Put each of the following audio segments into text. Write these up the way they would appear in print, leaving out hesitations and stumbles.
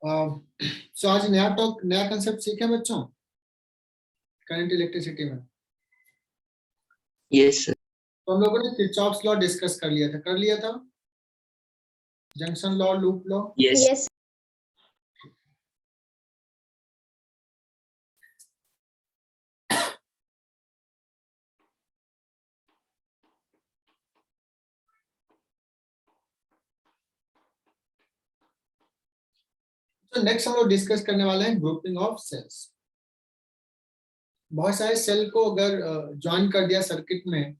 सो आज नया कंसेप्ट सीखे बच्चों करंट इलेक्ट्रिसिटी में। Yes sir. तो हम लोगों ने किरचॉफ्स लॉ डिस्कस कर लिया था, junction law, loop law. Yes. तो नेक्स्ट हम लोग डिस्कस करने वाले हैं ग्रुपिंग ऑफ सेल्स। बहुत सारे सेल को अगर ज्वाइन कर दिया सर्किट में,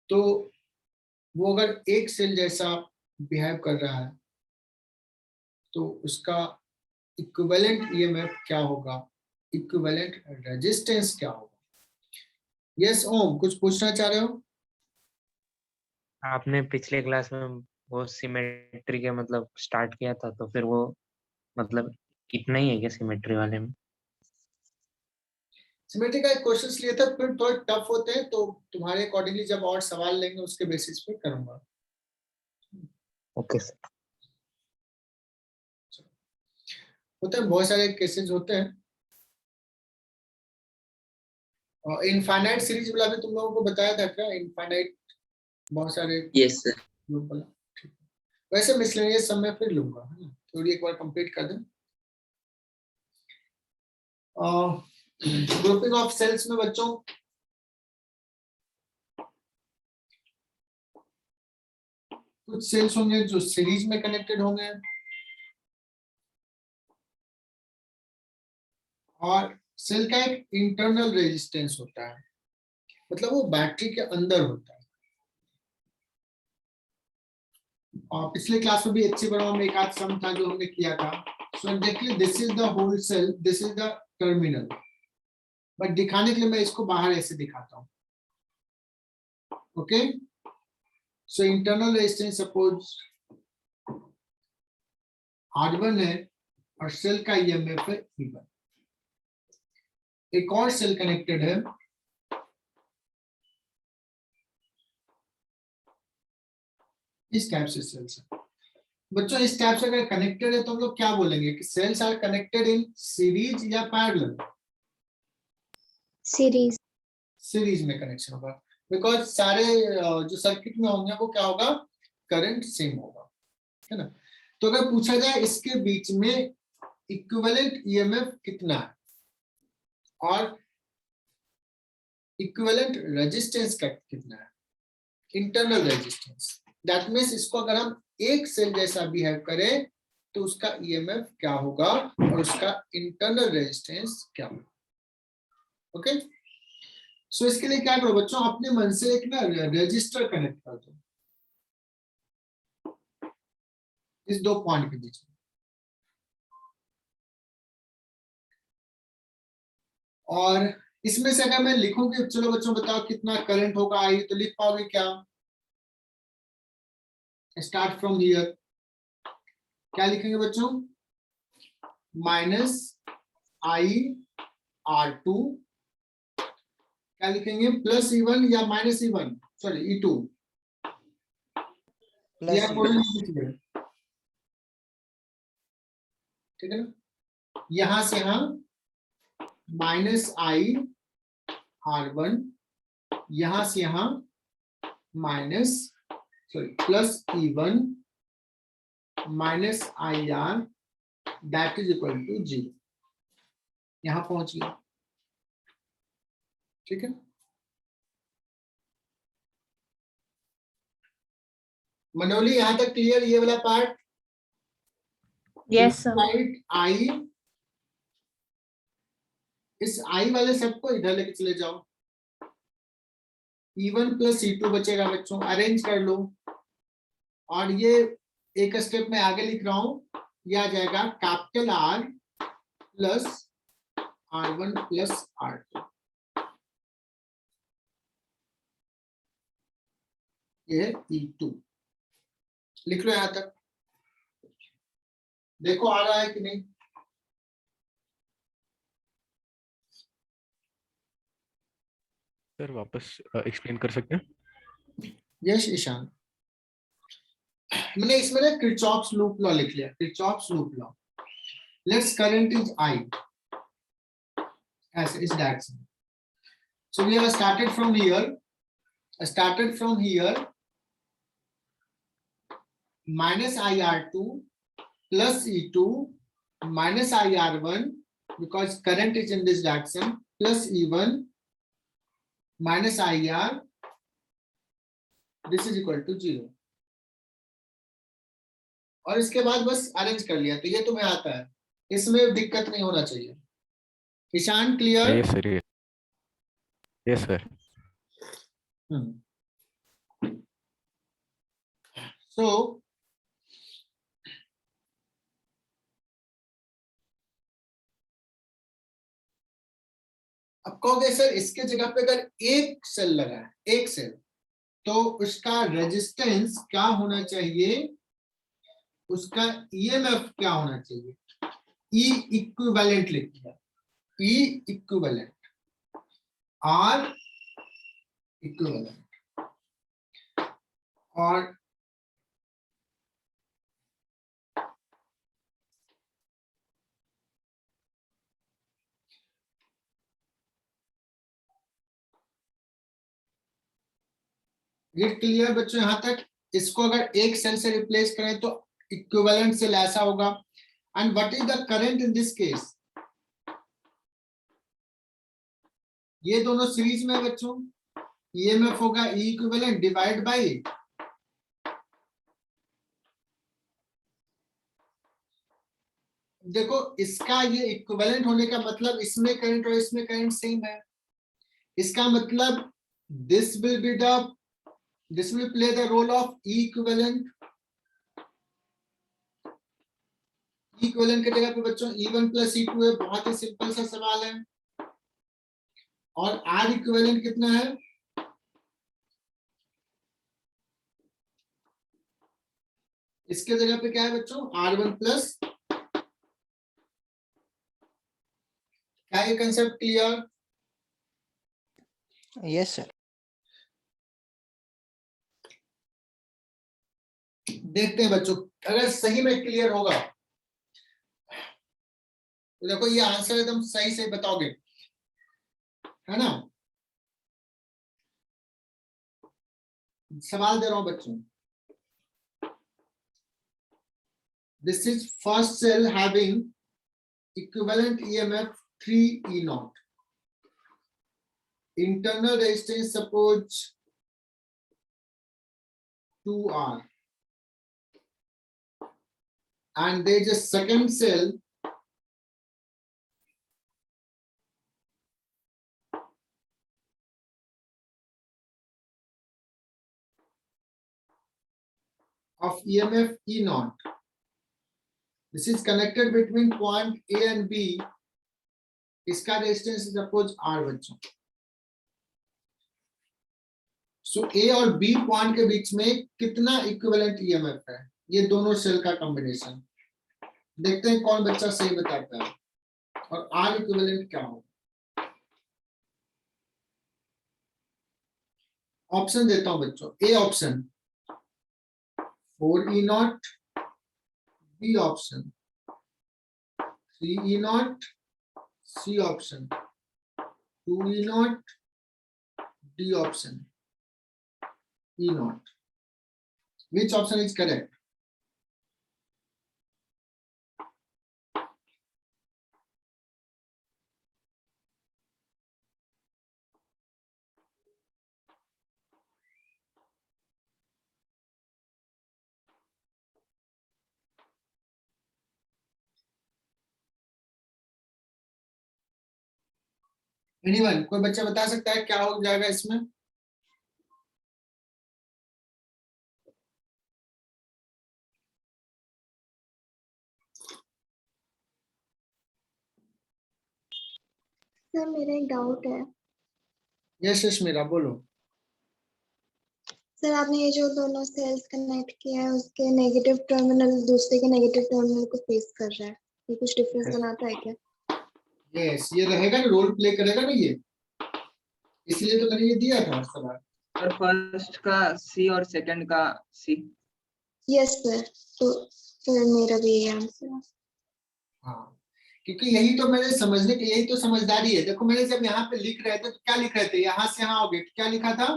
तो वो अगर एक सेल जैसा बिहेव कर रहा है तो उसका इक्विवेलेंट ईएमएफ क्या होगा, इक्विवेलेंट रेजिस्टेंस क्या होगा। यस ओम, कुछ पूछना चाह रहे हो? आपने पिछले क्लास में वो सिमेट्री के मतलब स्टार्ट किया था, तो फिर वो मतलब इतना ही है क्या सिमेट्री वाले में? सिमेट्री का एक क्वेश्चन लिए था, फिर थोड़े टफ होते हैं, तो तुम्हारे अकॉर्डिंगली जब और सवाल लेंगे उसके बेसिस पे करूंगा। Okay sir. होते हैं बहुत सारे केसेस होते हैं। और इनफाइनाइट सीरीज वाला भी तुम लोगों को बताया था क्या? इनफाइनाइट बहुत सारे यस सर। ग्रुप वाला। वैसे मिसलेनियस सब मैं फिर लूंगा, है ना, थोड़ी एक बार कंप्लीट कर दें। ग्रुपिंग ऑफ सेल्स में बच्चों कुछ सेल्स होंगे जो सीरीज में कनेक्टेड होंगे और सेल का एक इंटरनल रेजिस्टेंस होता है, मतलब वो बैटरी के अंदर होता है। और पिछले क्लास में भी अच्छी बड़ा में एक आध सम था जो हमने किया था। So exactly this is the whole cell, this is the terminal, but दिखाने के लिए मैं इसको बाहर ऐसे दिखाता हूँ। Okay, so internal resistance suppose R1 है और सेल का ईएमएफ है E1। एक और सेल कनेक्टेड है, इस टाइप से सेल्स है बच्चों। इस टाइप से अगर कनेक्टेड है तो हम लोग क्या बोलेंगे कि cells are connected in series या पैरेलल? सीरीज। सीरीज में कनेक्शन होगा, बिकॉज सारे जो सर्किट में होंगे वो क्या होगा, करंट सेम होगा, है ना। तो अगर पूछा जाए इसके बीच में इक्विवेलेंट ईएमएफ कितना है और इक्विवेलेंट रेजिस्टेंस का कितना है, इंटरनल रेजिस्टेंस, दैट मींस इसको अगर हम एक सेल जैसा बिहेव करें तो उसका ईएमएफ क्या होगा और उसका इंटरनल रेजिस्टेंस क्या होगा। ओके, सो इसके लिए क्या करो बच्चों, अपने मन से एक ना रजिस्टर कनेक्ट कर दो इस दो पॉइंट के बीच में, और इसमें से अगर मैं लिखूं कि चलो बच्चों बताओ कितना करंट होगा आई, तो लिख पाओगे क्या? स्टार्ट फ्रॉम हियर, क्या लिखेंगे बच्चों? माइनस IR2, क्या लिखेंगे? प्लस E1 या माइनस E1, सॉरी E2, ठीक है ना। यहां से यहां माइनस IR1, यहां से यहां minus plus E1 minus IR that is equal to 0। यहां पहुंच गया, ठीक है। मनोली यहां तक क्लियर, ये वाला पार्ट? Yes sir. आई, इस आई वाले सबको इधर लेके चले जाओ, E1 प्लस E2 बचेगा बच्चों, अरेंज कर लो। और ये एक स्टेप में आगे लिख रहा हूं, ये आ जाएगा capital R plus R1 plus R2, ये E2 लिख लो। यहां तक देखो आ रहा है कि नहीं? सर वापस एक्सप्लेन कर सकते हैं? यस ईशान, मैंने इसमें ना किरचॉफ्स लूप लॉ लिख लिया, Kirchhoff's loop law. Let's current is I. As is that. So we have started from here. Minus IR2 plus E2 minus IR1 because current is in this direction plus E1 minus IR. This is equal to 0. और इसके बाद बस arrange कर लिया तो ये तुम्हें आता है, इसमें दिक्कत नहीं होना चाहिए. Ishan clear? Yes, sir. Yes, sir. So अब कहोगे सर इसके जगह पे अगर एक सेल लगा है, एक सेल, तो उसका रेजिस्टेंस क्या होना चाहिए, उसका ईएमएफ क्या होना चाहिए? ई इक्विवेलेंट लिख दिया, ई इक्विवेलेंट, आर इक्विवेलेंट, और ये क्लियर बच्चों यहां तक? इसको अगर एक सेल से रिप्लेस करें तो इक्विवेलेंट सेल ऐसा होगा. And what is the current in this case? ये दोनों सीरीज में बच्चों, ईएमएफ होगा ई इक्विवेलेंट डिवाइड बाय, देखो इसका ये इक्विवेलेंट होने का मतलब इसमें करंट और इसमें करंट सेम है. इसका मतलब this will play the role of E equivalent. E equivalent के जगह पे बच्चों E1 plus E2 है, बहुत ही सिंपल सा सवाल है. और R equivalent कितना है? इसके जगह पे क्या है बच्चों? R1 plus. क्या ये कंसेप्ट क्लियर? Yes, sir. देखते हैं बच्चों, अगर सही में क्लियर होगा तो देखो ये आंसर एकदम सही से बताओगे, है ना? सवाल दे रहा हूं बच्चों. This is first cell having equivalent EMF 3E0. Internal resistance suppose 2R. And there is a second cell of EMF E0. This is connected between point A and B. इसका resistance is suppose R बच्चों. So A और B point के बीच में कितना equivalent EMF है? ये दोनों cell का कॉम्बिनेशन. देखते हैं कौन बच्चा सही बताता है और R इक्विवेलेंट क्या होगा. ऑप्शन देता हूं बच्चों. A option 4E0, B option 3E0, C option 2E0, D option E0. Which option is correct? Anyone? कोई बच्चा बता सकता है क्या हो जाएगा इसमें? सर मेरा एक डाउट है. यस मेरा बोलो. सर आपने ये जो दोनों सेल्स कनेक्ट किया है उसके नेगेटिव टर्मिनल दूसरे के नेगेटिव टर्मिनल को फेस कर रहा है, ये कुछ डिफरेंस बनाता है क्या? यस ये रहेगा ना, रोल प्ले करेगा ना ये, इसलिए तो मैंने ये दिया था सवाल. और फर्स्ट का सी और सेकंड का सी. यस सर, तो फिर मेरा भी यही आंसर है. हाँ, क्योंकि यही तो मैंने समझने की, यही तो समझदारी है। देखो मैंने जब यहाँ पे लिख रहे थे तो क्या लिख रहे थे, यहाँ से यहाँ हो गए, क्या लिखा था,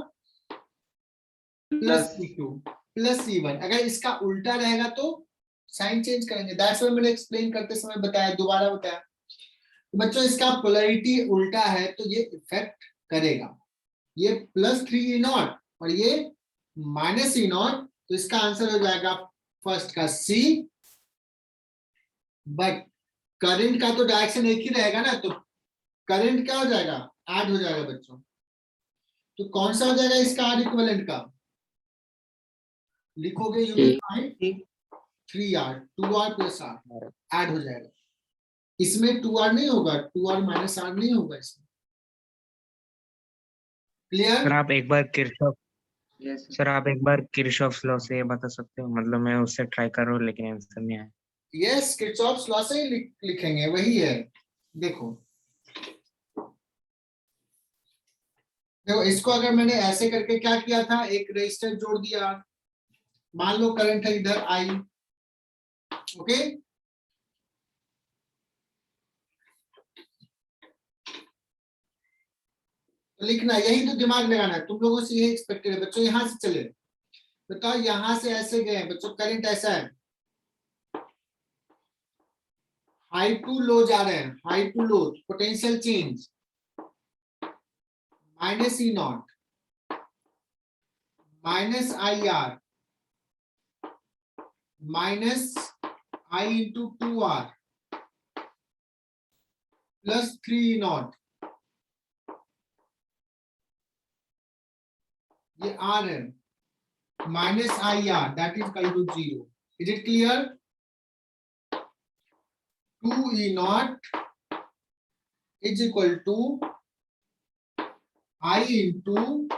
प्लस C2 प्लस C1। अगर इसका उल्टा रहेगा तो साइन चेंज करेंगे। दैट्स व्हाई मैंने एक्सप्लेन करते समय बताया, दोबारा बताया। तो बच्चों इसका पोलैरिटी उल्टा है तो ये इफेक्ट करेगा। ये +3E0 और ये -E0, तो इसका आंसर हो जाएगा फर्स्ट का C। बट करंट का तो डायरेक्शन एक ही रहेगा ना, तो करंट क्या हो जाएगा, ऐड हो जाएगा बच्चों। तो कौन सा हो जाएगा इसका R इक्विवेलेंट का, लिखोगे you will find 3R, 2R + R add हो जाएगा। इसमें 2R नहीं होगा, 2R - R नहीं होगा इसमें। क्लियर? सर आप एक बार किरचॉफ यस सर आप एक बार किरचॉफ लॉ से बता सकते हो, मतलब मैं उससे ट्राई कर रहा हूँ लेकिन आंसर नहीं आया। यस, किरचॉफ्स लॉ से ही लिखेंगे, वही है। देखो देखो इसको अगर मैंने ऐसे करके क्या किया था, एक रेजिस्टर जोड़ दिया, मान लो करंट है इधर I, ओके। तो लिखना, यही तो दिमाग लगाना है तुम लोगों से, यही एक्सपेक्टेड है बच्चों। यहां से चले, बताओ यहां से ऐसे गए बच्चों, करंट ऐसा है, हाई टू लो जा रहे हैं, high to low, potential change -E0 -IR -I × 2R +3E0, ये R है, -IR that is equal to 0. Is it clear? 2E0 is equal to I into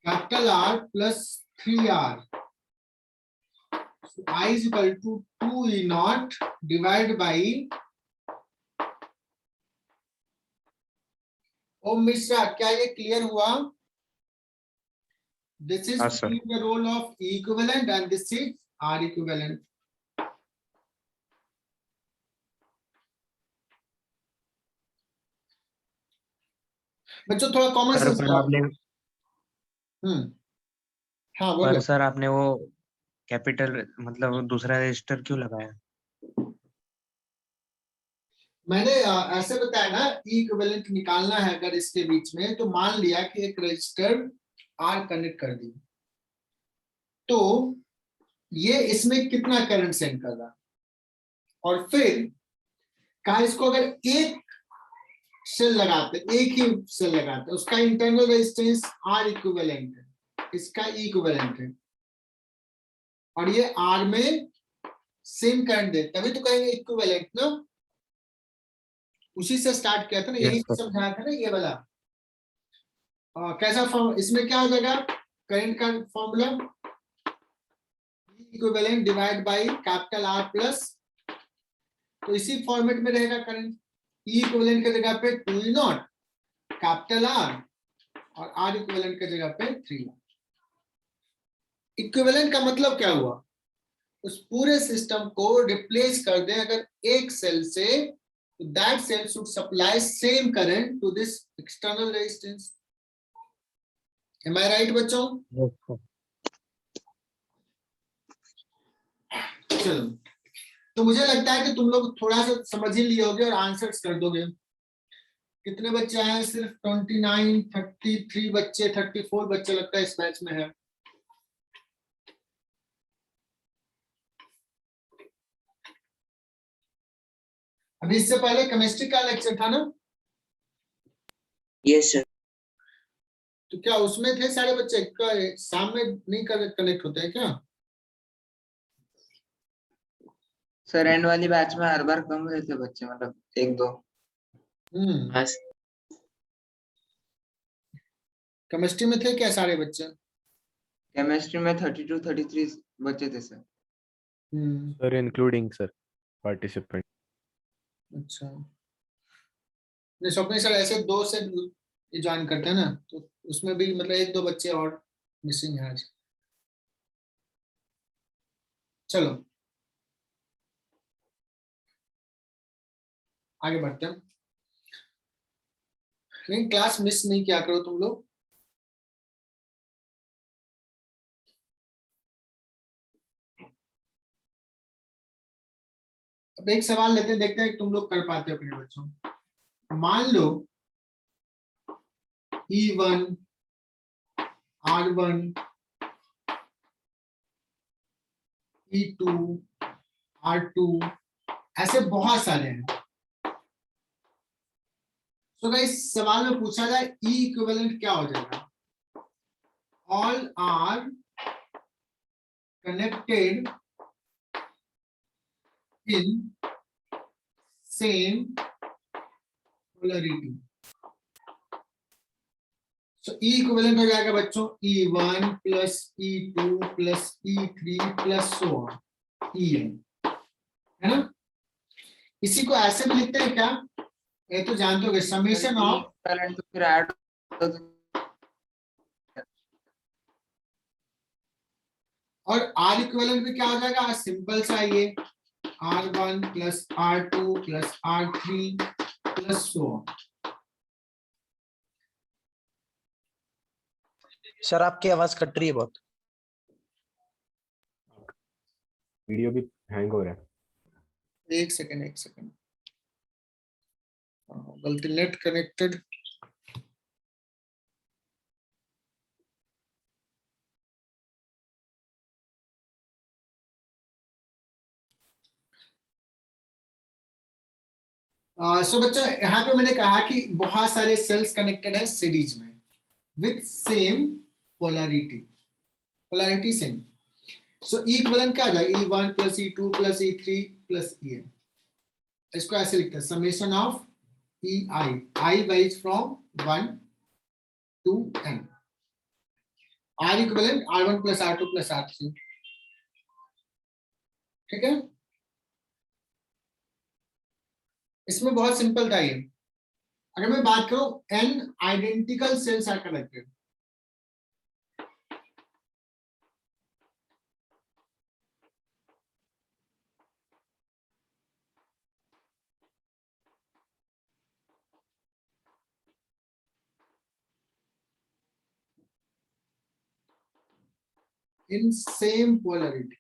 capital R plus 3R. So I is equal to 2E0 divided by ओम मिश्रा, क्या ये clear हुआ? This is हाँ, sir. the role of E equivalent and this is R equivalent. बच्चों थोड़ा common sir sense पर आपने हाँ पर बोलो। सर आपने वो कैपिटल मतलब दूसरा रजिस्टर क्यों लगाया? मैंने ऐसे बताया ना, ई इक्विवेलेंट निकालना है अगर इसके बीच में, तो मान लिया कि एक रजिस्टर आर कनेक्ट कर दी, तो ये इसमें कितना करंट सेंड कर रहा, और फिर कहा इसको अगर एक सेल लगाते, एक ही सेल लगाते, उसका इंटरनल रेजिस्टेंस आर इक्विवेलेंट है, इसका ई इक्विवेलेंट है, और ये आर में सेम करंट दे, तभी तो कहेंगे इक्विवेलेंट ना। उसी से स्टार्ट किया था ना, यही Yes, sir. समझाया था ना ये वाला। कैसा फॉर्म, इसमें क्या हो जाएगा, करंट का formula equivalent divide by capital R plus, तो इसी फॉर्मेट में रहेगा करंट। ई इक्विवेलेंट की जगह पे 2E0 कैपिटल आर, और आर इक्विवेलेंट की जगह पे 3। इक्विवेलेंट का मतलब क्या हुआ, उस पूरे सिस्टम को रिप्लेस कर दें अगर एक सेल से, तो that cell should supply same current to this external resistance. Am I right बच्चों? Yes, sir. चलो, तो मुझे लगता है कि तुम लोग थोड़ा सा समझ ही लिए होगे और आंसर्स कर दोगे। कितने बच्चे हैं? सिर्फ 29, 33 बच्चे, 34 बच्चे लगता है इस बैच में है। अभी इससे पहले केमिस्ट्री का लेक्चर था ना? Yes sir. तो क्या उसमें थे सारे बच्चे? शाम में नहीं कनेक्ट होते हैं क्या? सर एंड वाली बैच में हर बार कम रहते बच्चे, मतलब 1-2। केमिस्ट्री में थे क्या सारे बच्चे? केमिस्ट्री में 32-33 बच्चे थे sir. Sir, including sir, participant. अच्छा, नहीं स्वप्न सर ऐसे 2 से ज्वाइन करते हैं ना, तो उसमें भी मतलब 1-2 बच्चे और मिसिंग है आज। चलो आगे बढ़ते हैं, लेकिन क्लास मिस नहीं किया करो तुम लोग। अब एक सवाल लेते हैं, देखते हैं कि तुम लोग कर पाते हो अपने बच्चों। मान लो E1, R1, E2, R2 ऐसे बहुत सारे हैं। तो गाइस सवाल में पूछा जाए E इक्विवेलेंट क्या हो जाएगा? All are connected in same polarity. So E equivalent हो जाएगा बच्चों E1 plus E2 plus E3 plus so on En, है ना? इसी को ऐसे भी लिखते हैं क्या? ये तो जानते होगे, समेशन ऑफ, इक्विवेलेंट तो फिर ऐड और R इक्विवेलेंट भी क्या हो जाएगा? सिंपल सा ये R1 plus R2 plus R3 plus so on. Sir आपकी आवाज कट रही है बहुत। वीडियो भी हैंग हो रहा है। एक सेकेंड गलती, नेट कनेक्टेड। सो बच्चों यहाँ पे मैंने कहा कि बहुत सारे सेल्स कनेक्टेड है सीरीज में with same polarity same. So E equivalent क्या आ जाएगा? E1 plus E2 plus E3 plus En। इसको ऐसे लिखते हैं summation of EI, I varies from 1 to n। R equivalent R1 plus R2 plus R3, ठीक है? इसमें बहुत सिंपल था ये। अगर मैं बात करूं n identical cells are connected, in same polarity।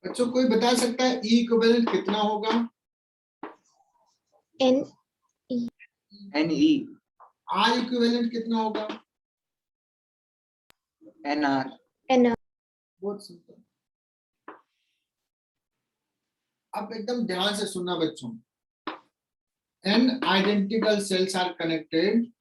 बच्चों कोई बता सकता है E इक्विवेलेंट कितना होगा? N NE R इक्विवेलेंट कितना होगा? NR N बहुत सिंपल। अब एकदम ध्यान से सुनना बच्चों, n identical cells are connected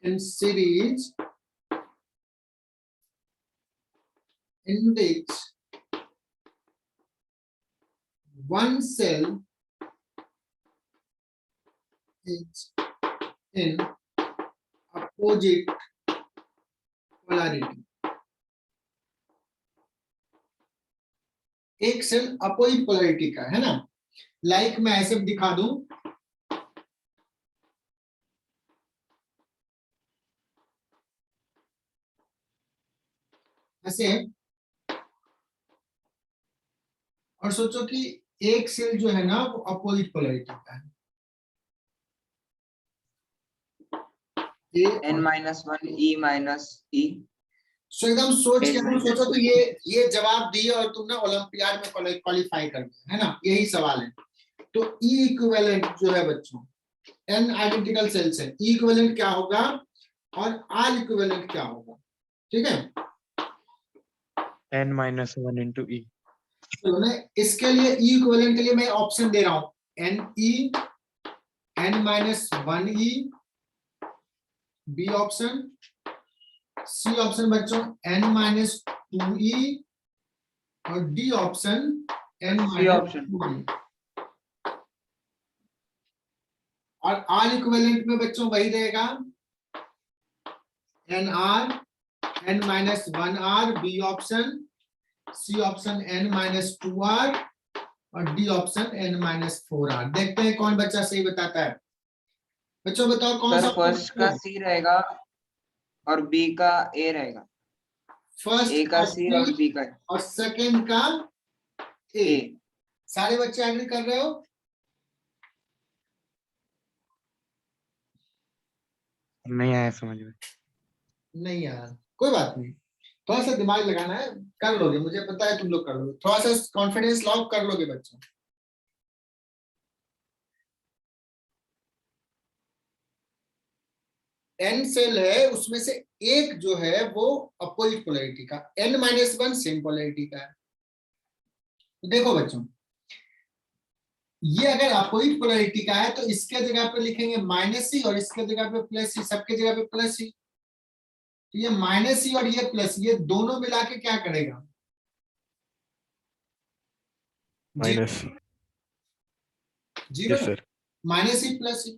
in series in which one cell is in opposite polarity। एक सेल अपोजिट पोलैरिटी का है ना, लाइक मैं ऐसे दिखा दूं, ऐसे, और सोचो कि एक सेल जो है ना वो अपोजिट पोलैरिटी का है, N-1 E-E सो एकदम सोच के तुम सोचो तो ये जवाब दिए और तुमने ओलंपियाड में क्वालिफाई कर दिया है ना, यही सवाल है। तो E इक्विवेलेंट जो है बच्चों, n आइडेंटिकल सेल्स है, E इक्विवेलेंट क्या होगा और R इक्विवेलेंट क्या होगा, ठीक है? n-1 into E। तो मैं इसके लिए E इक्विवेलेंट के लिए मैं ऑप्शन दे रहा हूं, NE, n-1E, B option, C option बच्चों n-2E, और D ऑप्शन n-2E। और R इक्विवेलेंट में बच्चों वही रहेगा NR, n-1R, B option, C option n-2R, और डी ऑप्शन n-4r। देखते हैं कौन बच्चा सही बताता है। बच्चों बताओ कौन सर सा फर्स्ट का सी रहेगा और बी का ए रहेगा, फर्स्ट ए का सी और बी का और सेकंड का ए। ए। सारे बच्चे एग्री कर रहे हो? नहीं आया समझ में। नहीं यार कोई बात नहीं, थोड़ा सा दिमाग लगाना है, कर लोगे, मुझे पता है तुम लोग कर लोगे, थोड़ा सा कॉन्फिडेंस लाओ, कर लोगे बच्चों। n सेल है, उसमें से एक जो है वो अपोजिट पोलैरिटी का, n-1 सेम पोलैरिटी का है। तो देखो बच्चों, ये अगर अपोजिट पोलैरिटी का है तो इसके जगह पे लिखेंगे -c और इसके जगह पे +c, सबके जगह पे +c। तो ये -c और ये प्लस, ये दोनों मिला के क्या करेगा? Minus. Zero, yes sir. -c +c।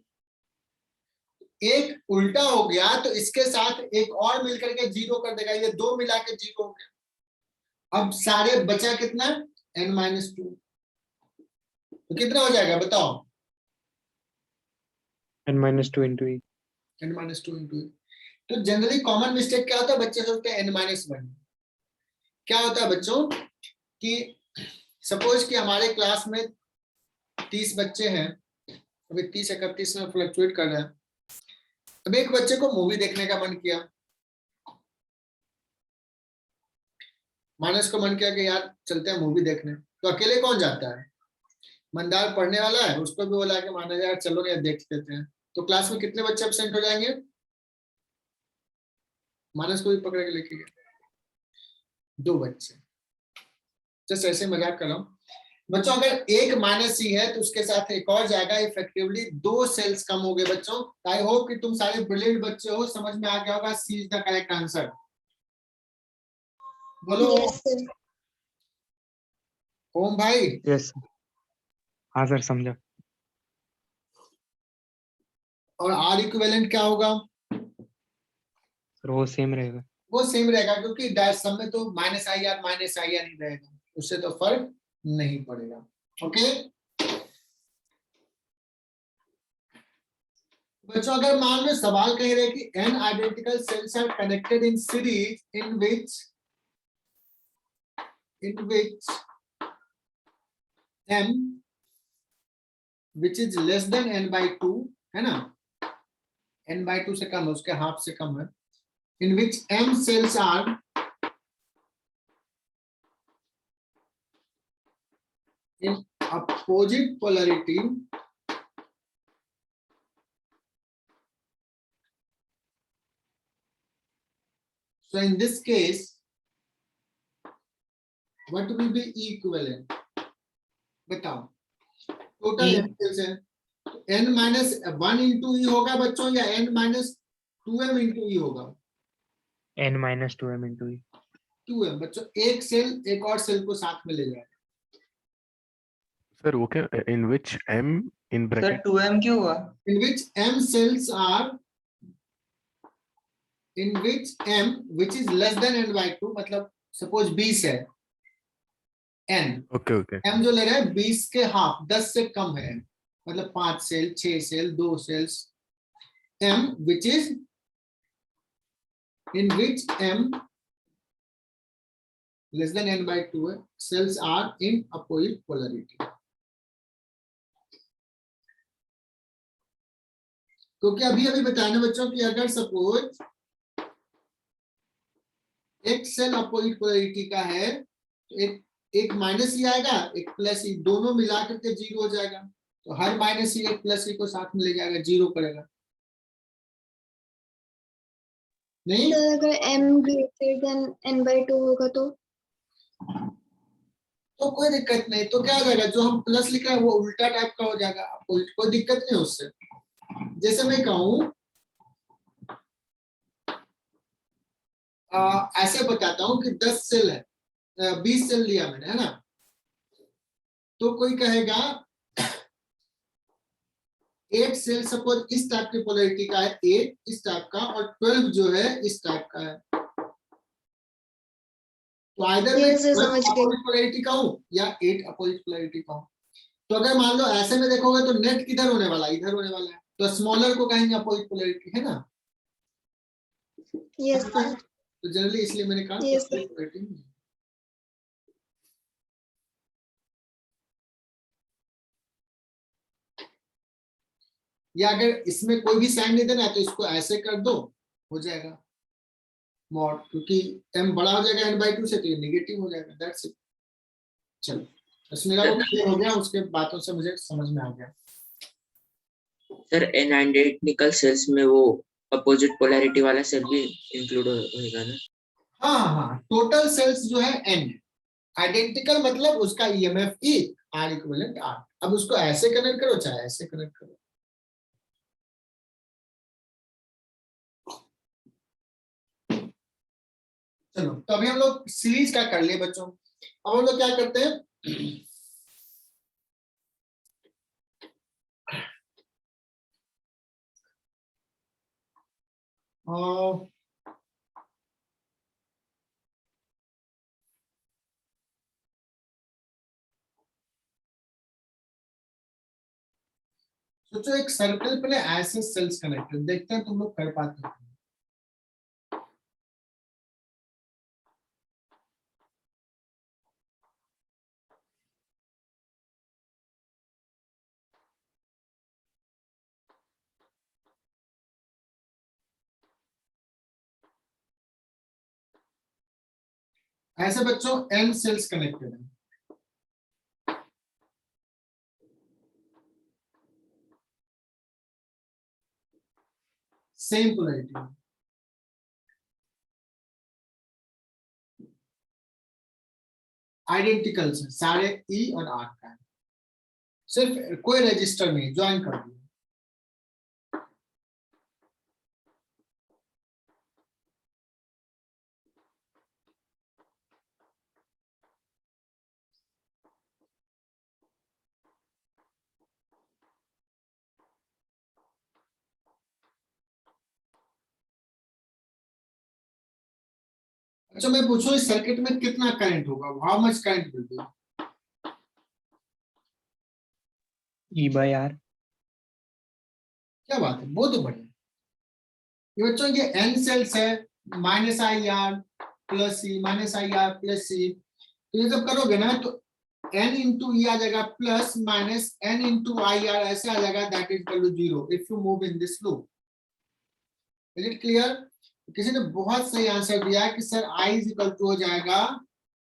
एक उल्टा हो गया तो इसके साथ एक और मिलकर के 0 कर देगा, ये दो मिला के 0 हो गया। अब सारे बचा कितना? n-2। तो कितना हो जाएगा बताओ? n-2 into e। n-2 into e। तो जनरली कॉमन मिस्टेक क्या होता है, बच्चे सोचते हैं n-1। क्या होता है बच्चों कि सपोज कि हमारे क्लास में 30 बच्चे हैं, अभी 30-31 में फ्लक्चुएट कर रहे हैं। अब एक बच्चे को मूवी देखने का मन किया, मानस को मन किया कि यार चलते हैं मूवी देखने, तो अकेले कौन जाता है? मंदार पढ़ने वाला है, उसको भी बोला कि माना यार चलो यार देख लेते हैं। तो क्लास में कितने बच्चे एब्सेंट हो जाएंगे? मानस को भी पकड़ के लेके गए, 2 बच्चे। जस्ट ऐसे मजाक कर रहा हूँ बच्चों। अगर एक -c है तो उसके साथ एक और जाएगा, इफेक्टिवली 2 सेल्स कम हो गए बच्चों। आई होप कि तुम सारे ब्रिलियंट बच्चे हो, समझ में आ गया होगा, सी इज द करेक्ट आंसर। बोलो Yes, sir. ओम भाई। यस हाँ सर समझा। और आर इक्विवेलेंट क्या होगा? सर वो सेम रहेगा। वो सेम रहेगा, क्योंकि डैश सब में तो -ir ही रहेगा, उससे तो फर्क नहीं पड़ेगा। ओके बच्चों, अगर मान लो सवाल कह रहे कि n identical cells are connected in series in which m which is less than n/2 है ना, n/2 से कम है, उसके हाफ से कम है, in which m cells are in opposite polarity, so in this case what will be equivalent? बताओ, total m cells है, n-1 into e होगा बच्चों या n-2m into e होगा? n-2m into e। 2m बच्चों, एक सेल एक और सेल को साथ में ले जाएगा। सर वो क्या इन which m in sir bracket 2m क्यों हुआ? In which m cells are, in which m which is less than n/2, मतलब सपोज 20 है n, ओके ओके m जो ले रहा है 20 के हाफ, 10 से कम है, मतलब 5 cell, 6 cell, 2 cells, m which is in which m less than n/2 है, cells are in opposite polarity। क्योंकि अभी अभी बताया ना बच्चों कि अगर सपोज एक सेल अपोजिट पोलैरिटी का है तो एक -e आएगा, एक +e, दोनों मिला करके 0 हो जाएगा। तो हर -e एक +e को साथ में ले जाएगा, 0 करेगा नहीं? Sir, अगर m greater than n/2 होगा तो कोई दिक्कत नहीं, तो क्या हो जाएगा, जो हम प्लस लिखा है वो उल्टा टाइप का हो जाएगा, कोई दिक्कत नहीं उससे। जैसे मैं कहूं ऐसे बताता हूं कि 10 सेल है, 20 सेल लिया मैंने, है ना, तो कोई कहेगा 8 सेल सपोज इस टाइप की पोलैरिटी का है, 8 इस टाइप का और 12 जो है इस टाइप का है। तो आइदर मैं Yes, yes, समझ गई। अपोजिट पोलैरिटी का हूँ या 8 अपोजिट पोलैरिटी का हूँ। तो अगर मान लो ऐसे में देखोगे तो नेट किधर होने वाला है, इधर होने वाला है, तो स्मॉलर को कहेंगे अपोजिट पोलैरिटी, है ना। Yes, sir. तो जनरली इसलिए मैंने कहा Yes, sir. अपोजिट पोलैरिटी नहीं है। या अगर इसमें कोई भी साइन नहीं देना है तो इसको ऐसे कर दो, हो जाएगा मॉड, क्योंकि m बड़ा हो जाएगा n/2 से तो ये नेगेटिव हो जाएगा, दैट्स इट। चलो बस मेरा वो क्लियर हो गया, उसके बातों से मुझे समझ में आ गया। सर एन आइडेंटिकल सेल्स में वो अपोजिट पोलैरिटी वाला सेल भी इंक्लूड होएगा ना? हाँ, टोटल सेल्स जो है n है, आइडेंटिकल मतलब उसका EMF E, R equivalent R। अब उसको ऐसे कनेक्ट करो चाहे ऐसे कनेक्ट करो। चलो तो अभी हम लोग सीरीज का कर लिए बच्चों। अब हम लोग क्या करते हैं, सोचो एक सर्कल पे ऐसे सेल्स कनेक्टेड, देखते हैं तुम लोग कर पाते हो। ऐसे बच्चों n सेल्स कनेक्टेड है, सेम पोलैरिटी, आइडेंटिकल से सारे E और R का है, सिर्फ कोई रजिस्टर नहीं, ज्वाइन कर दिया। अच्छा मैं पूछूं इस सर्किट में कितना करंट होगा, how much current will be? E/R। क्या बात है, बहुत बढ़िया। ये बच्चों ये n सेल्स है, -IR plus C, -IR plus C, तो ये जब करोगे ना तो n इंटू E आ जाएगा plus minus n into IR ऐसे आ जाएगा, that is equal to 0 if you move in this loop. Is it clear? किसी ने बहुत सही आंसर दिया कि sir I is equal to हो जाएगा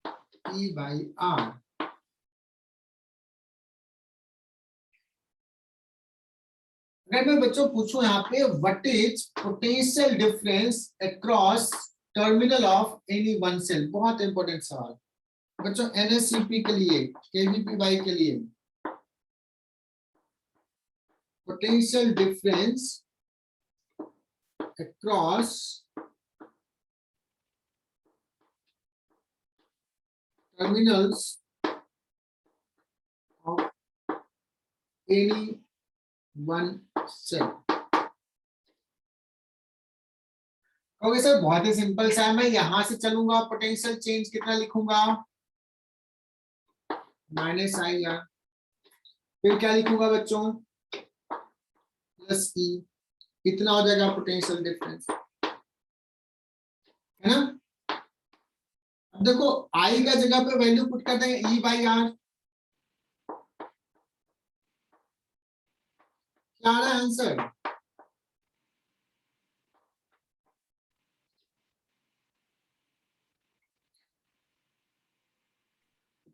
E/R। अगर मैं बच्चों पूछूं यहाँ पे what is potential difference across terminal of any one cell, बहुत इंपॉर्टेंट सवाल बच्चों, NSCP के लिए, KVPY के लिए, potential difference across terminals of any one cell. Okay sir बहुत ही सिंपल सा है, मैं यहां से चलूंगा, पोटेंशियल चेंज कितना लिखूंगा, -IR, फिर क्या लिखूंगा बच्चों, प्लस E, कितना हो जाएगा पोटेंशियल डिफरेंस, है ना। अब देखो I का जगह पे वैल्यू पुट कर देंगे E/R, क्या आ रहा है आंसर,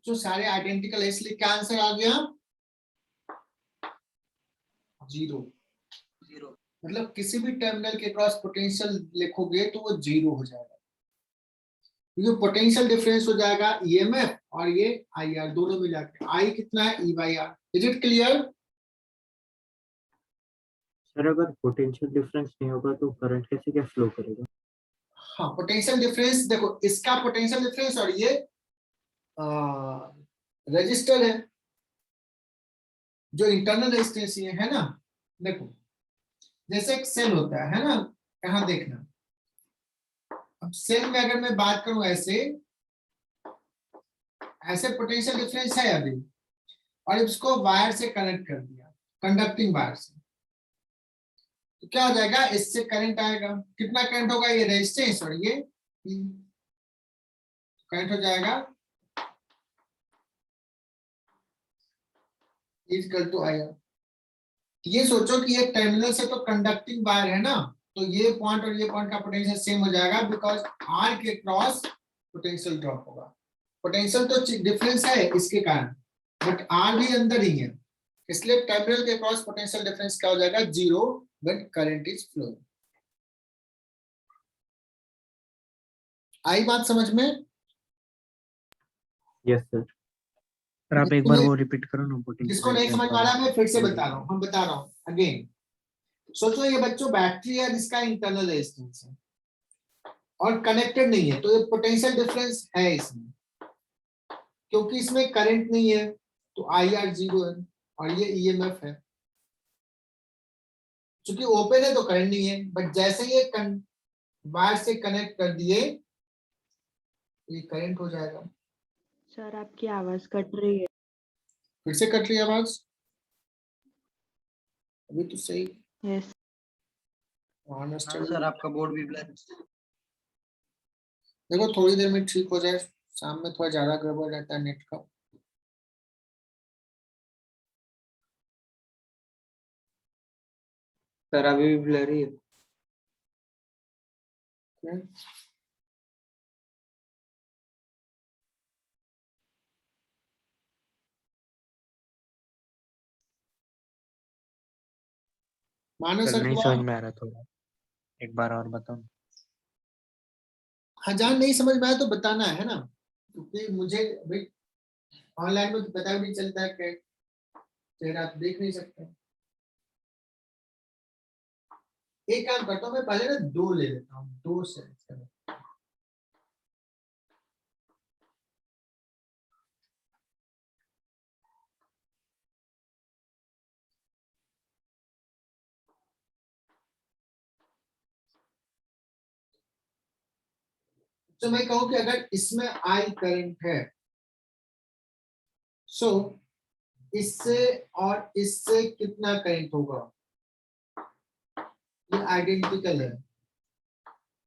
जो सारे आइडेंटिकल है इसलिए क्या आंसर आ गया, 0। मतलब किसी भी टर्मिनल के क्रॉस पोटेंशियल लिखोगे तो वो 0 हो जाएगा, क्योंकि पोटेंशियल डिफरेंस हो जाएगा EMF और ये IR दोनों मिला के, I कितना है E/R। Is it clear? Sir अगर पोटेंशियल डिफरेंस नहीं होगा तो करंट कैसे क्या फ्लो करेगा? हाँ पोटेंशियल डिफरेंस देखो, इसका पोटेंशियल डिफरेंस और ये रजिस्टर है जो इंटरनल रेजिस्टेंस ये है ना, देखो जैसे एक सेल होता है ना, यहाँ देखना, अब सेल में अगर मैं बात करूं ऐसे, ऐसे पोटेंशियल डिफरेंस है अभी, और इसको वायर से कनेक्ट कर दिया, कंडक्टिंग वायर से, तो क्या हो जाएगा, इससे करंट आएगा, कितना करंट होगा, ये रेजिस्टेंस और ये करंट हो जाएगा इक्वल टू आई आर। ये सोचो कि ये टर्मिनल से तो कंडक्टिंग वायर है ना, तो ये पॉइंट और ये पॉइंट का पोटेंशियल सेम हो जाएगा, बिकॉज आर के क्रॉस पोटेंशियल ड्रॉप होगा। पोटेंशियल तो डिफरेंस है इसके कारण, बट आर भी अंदर ही है, इसलिए टर्मिनल के क्रॉस पोटेंशियल डिफरेंस क्या हो जाएगा, 0 व्हेन करंट इज फ्लोइंग। आई बात समझ में? Yes sir. सर आप एक बार वो रिपीट करो ना पोटेंशियल। जिसको नहीं समझ में आ रहा मैं फिर से बता रहा हूँ, हम बता रहा हूँ अगेन। सोचो ये बच्चों बैटरी है जिसका इंटरनल रेजिस्टेंस है और कनेक्टेड नहीं है, तो ये पोटेंशियल डिफरेंस है इसमें, क्योंकि इसमें करंट नहीं है तो आई आर 0 है और ये ईएमएफ है। क्योंकि ओपन है तो करंट नहीं है, बट जैसे ये वायर से कनेक्ट कर दिए ये करंट हो जाएगा। सर आपकी आवाज कट रही है। फिर से कट रही है आवाज? अभी तो सही। यस हाँ सर आपका बोर्ड भी ब्लैक। देखो थोड़ी देर में ठीक हो जाए, शाम में थोड़ा ज्यादा गड़बड़ रहता है नेट का। सर अभी भी ब्लरी है। मानो सर सर नहीं हुआ? समझ में आ रहा थोड़ा, एक बार और बताओ। हाँ जहाँ नहीं समझ में आया तो बताना है ना, क्योंकि मुझे भाई ऑनलाइन में तो पता भी नहीं चलता है कि चेहरा आप देख नहीं सकते। एक काम करता हूँ मैं, पहले ना 2 ले लेता हूँ, 2 से तो मैं कहूँ कि अगर इसमें आई करंट है, सो इससे और इससे कितना करंट होगा, ये आइडेंटिकल है।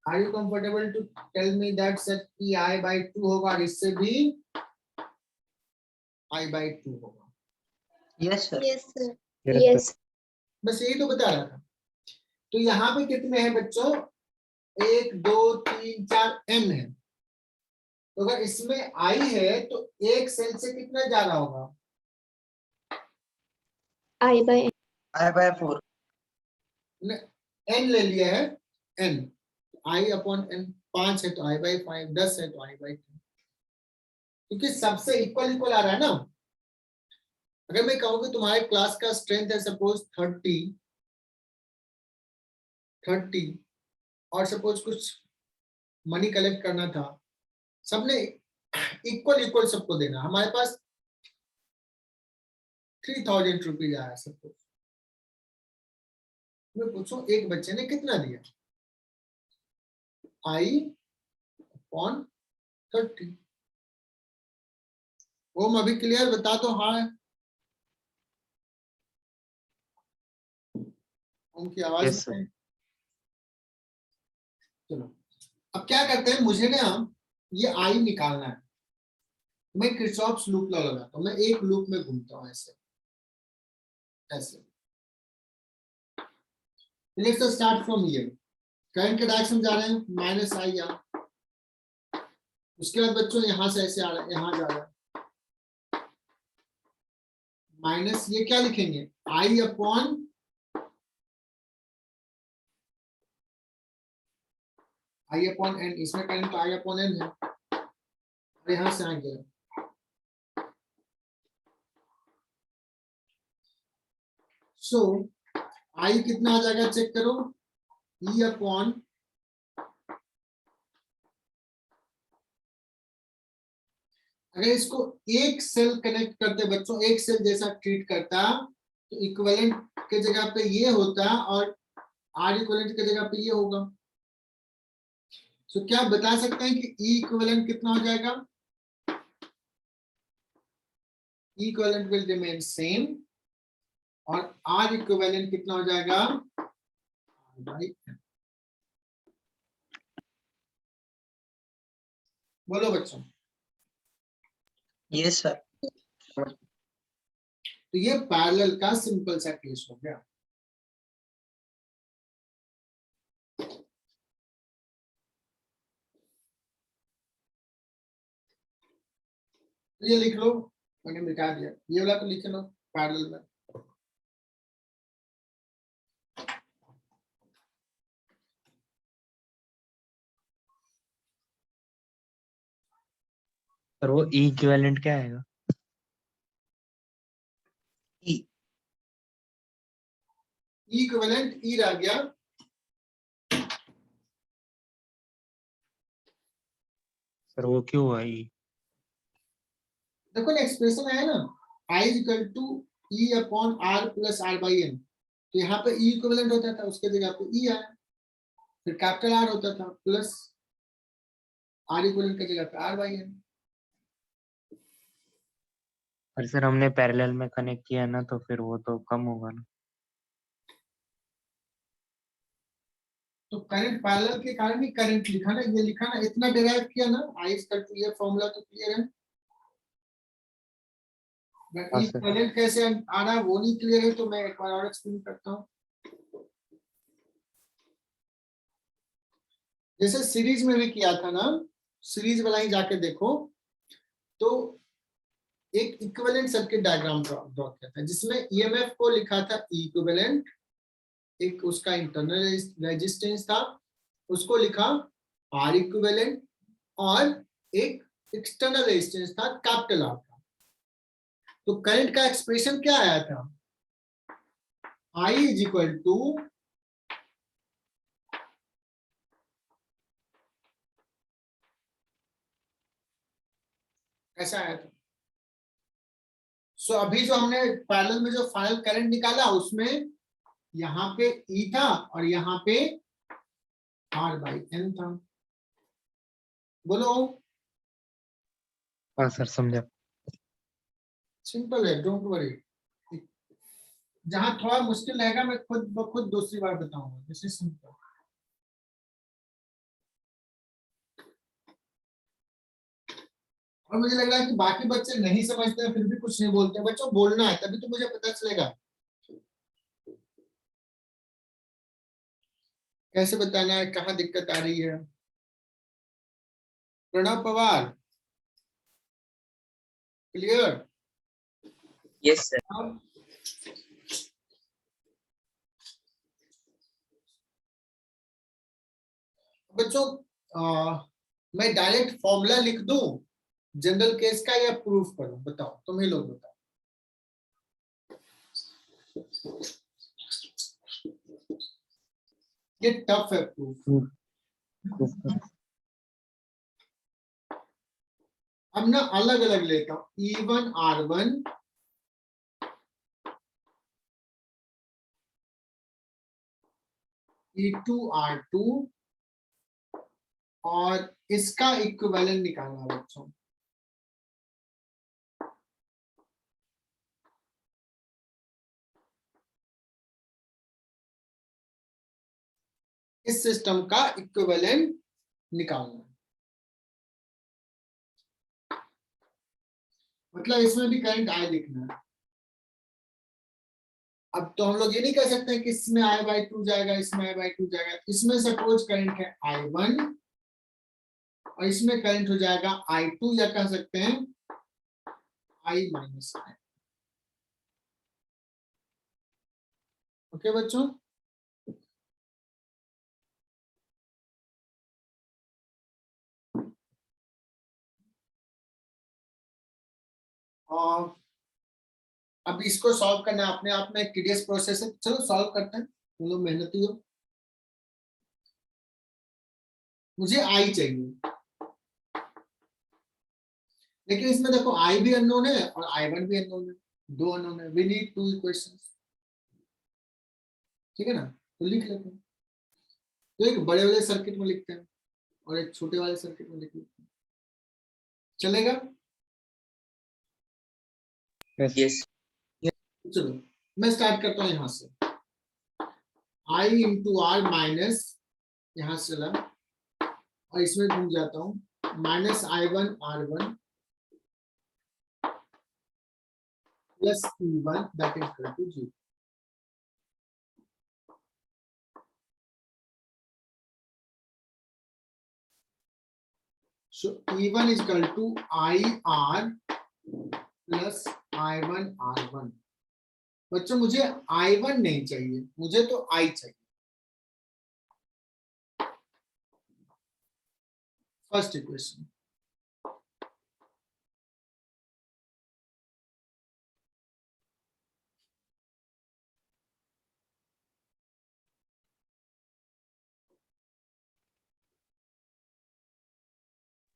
Are you comfortable to tell me that sir कि आई बाई 2 होगा और इससे भी आई बाई 2 होगा? Yes sir. Yes sir. Yes. बस यही तो बता रहा था। तो यहाँ पे कितने हैं बच्चों, 1 2 3 4 n है। तो अगर इसमें आई है तो एक सेल से कितना ज्यादा होगा, आई बाय 4। n ले लिया है, n आई अपॉन n 5 है तो आई बाई 5, 10 है तो आई बाई 10, क्योंकि सबसे इक्वल इक्वल आ रहा है ना। अगर मैं कहूँ कि तुम्हारे क्लास का स्ट्रेंथ है सपोज 30 और सपोज कुछ मनी कलेक्ट करना था, सबने इक्वल इक्वल सबको देना। हमारे पास 3000 रुपीज आया सपोज, मैं पूछूं एक बच्चे ने कितना दिया, आई अपॉन 30। ओम अभी क्लियर, बता दो हाँ। ओम की आवाज Yes, sir. में। चलो अब क्या करते हैं, मुझे ना ये आई निकालना है, मैं किरचॉफ्स लूप लॉ लगाता हूं, मैं एक लूप में घूमता हूं ऐसे ऐसे। Let's start from here, current के डायरेक्शन जा रहे हैं माइनस आई यहाँ, उसके बाद बच्चों यहां से ऐसे आ रहा है, यहां जा रहा है माइनस, ये क्या लिखेंगे, आई अपॉन एन, इसमें करंट आई अपॉन एन है, और यहां से आ गया। सो आई कितना आ जाएगा चेक करो, ई अपॉन अगर इसको एक सेल कनेक्ट करते बच्चों, एक सेल जैसा ट्रीट करता तो इक्विवेलेंट के जगह पे ये होता और आर इक्विवेलेंट के जगह पे ये होगा। सो क्या आप बता सकते हैं कि ई इक्विवेलेंट कितना हो जाएगा, इक्विवेलेंट विल रिमेन सेम और आर इक्विवेलेंट कितना हो जाएगा बाई एन। बोलो बच्चों। Yes sir. तो ये पैरेलल का सिंपल सा केस हो गया। ये लिख लो, मैंने मिटा दिया ये वाला, तो लिख लो पैरेलल में। पर वो ई इक्विवेलेंट क्या आएगा? इक्विवेलेंट ई रह गया, पर वो क्यों हुआ ई? देखो ना एक्सप्रेशन है ना, I is equal to E upon R plus R by N. तो यहाँ पे ई इक्विवेलेंट होता था, उसके जगह पे ई आया, फिर कैपिटल आर होता था प्लस आर इक्विवेलेंट की जगह पे आर बाई एन। पर सर हमने पैरेलल में कनेक्ट किया ना, तो फिर वो तो कम होगा ना। तो करंट पैरेलल के कारण ही करंट लिखा ना, ये लिखा ना, इतना डिराइव किया ना, आई इज इक्वल टू ये फॉर्मूला तो क्लियर है। हाँ सर। इक्विवेलेंट कैसे आ रहा है वो नहीं क्लियर है, तो मैं एक बार और एक्सप्लेन करता हूँ। जैसे सीरीज में भी किया था ना, सीरीज वाला ही जाके देखो, तो एक इक्विवेलेंट सर्किट डायग्राम ड्रॉ किया था जिसमें ईएमएफ को लिखा था इक्विवेलेंट, एक उसका इंटरनल रेजिस्टेंस था उसको लिखा आर इक्विवेलेंट, और एक एक्सटर्नल रेजिस्टेंस था कैपिटल आर का। तो करंट का एक्सप्रेशन क्या आया था, आई इज इक्वल टू ऐसा आया था। सो अभी जो हमने पैरेलल में जो फाइनल करंट निकाला उसमें यहाँ पे ई था और यहाँ पे आर बाई एन था। बोलो। हाँ सर समझा। सिंपल है, डोंट वरी। जहां थोड़ा मुश्किल रहेगा मैं खुद ब खुद दूसरी बार बताऊंगा। This is simple. और मुझे लग रहा है कि बाकी बच्चे नहीं समझते हैं फिर भी कुछ नहीं बोलते। बच्चों बोलना है तभी तो मुझे पता चलेगा कैसे बताना है, कहाँ दिक्कत आ रही है। Pranav Pawar, clear? Yes sir. बच्चों मैं डायरेक्ट फॉर्मूला लिख दूं जनरल केस का या प्रूफ करूं? बताओ, तुम ही लोग बताओ। ये टफ है प्रूफ। अब ना अलग अलग लेता हूं, E1 R1 E2 R2 और इसका इक्विवेलेंट निकालना बच्चों। इस सिस्टम का इक्विवेलेंट निकालना, मतलब इसमें भी करंट आई लिखना है। अब तो हम लोग ये नहीं कह सकते कि इसमें I/2 जाएगा, इसमें I/2 जाएगा। इसमें सपोज करंट है I1 और इसमें करंट हो जाएगा I2, या कह सकते हैं I-I। ओके बच्चों, और अब इसको सॉल्व करना अपने आप में टीडियस प्रोसेस है। चलो सॉल्व करते हैं, तुम लोग मेहनती हो। मुझे आई चाहिए, लेकिन इसमें देखो आई भी अननोन है और I1 भी अननोन है, दो अननोन है। वी नीड टू इक्वेशंस, ठीक है ना? तो लिख लेते हैं। तो एक बड़े वाले सर्किट में लिखते हैं और एक छोटे वाले सर्किट में लिख लेते हैं, चलेगा? यस चलो मैं स्टार्ट करता हूं यहां से, I इंटू आर माइनस, यहां से चला और इसमें घूम जाता हूं, minus I1 R1 plus E1 that is equal to 0। So E1 is equal to IR plus I1 R1। बच्चों मुझे I1 नहीं चाहिए, मुझे तो I चाहिए। फर्स्ट इक्वेशन,